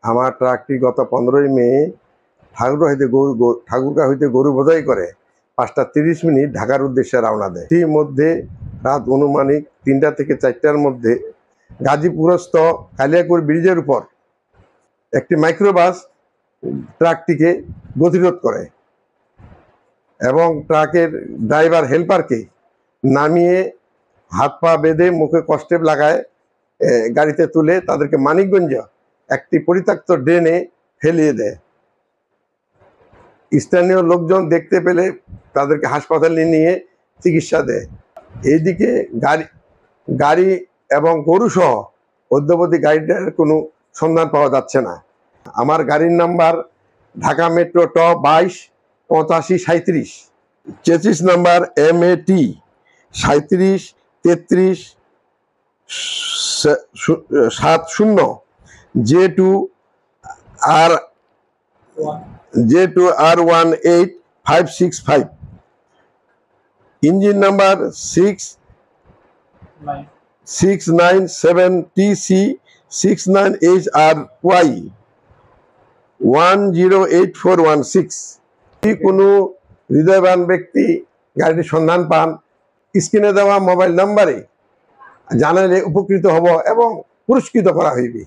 আমার ট্রাকটি গত 15ই মে ঠাকুরগাঁ হইতে গরু বোঝাই করে 5টা 30 মিনিট ঢাকার উদ্দেশ্যে রওনা দেয়। এর মধ্যে রাত অনুমানিক 3টা থেকে 4টার মধ্যে গাজীপুরস্থ কালিয়াকৈর ব্রিজের উপর একটি মাইক্রোবাস ট্রাকটিকে গতিরোধ করে এবং ট্রাকের ড্রাইভার হেল্পারকে নামিয়ে হাত পা বেঁধে মুখে কষ্টেপ লাগায় গাড়িতে তুলে তাদেরকে মানিকগঞ্জ একটি পরিত্যক্ত ড্রেনে ফেলিয়ে দেয়। স্থানীয় লোকজন দেখতে পেলে তাদেরকে হাসপাতালে নিয়ে চিকিৎসা দেয়। এইদিকে গাড়ি এবং গরু সহ অদ্যাবধি গাড়িটার কোনো সন্ধান পাওয়া যাচ্ছে না। আমার গাড়ির নাম্বার ঢাকা মেট্রো ট 22 85 37, chassis number MAT 37 33 70 J2R18565, engine number 697TC 69HRY 108416। যদি কোনো হৃদয়বান ব্যক্তি গাড়িটির সন্ধান পান, স্ক্রিনে দেওয়া মোবাইল নাম্বারে জানালে উপকৃত হব এবং পুরস্কৃত করা হইবে।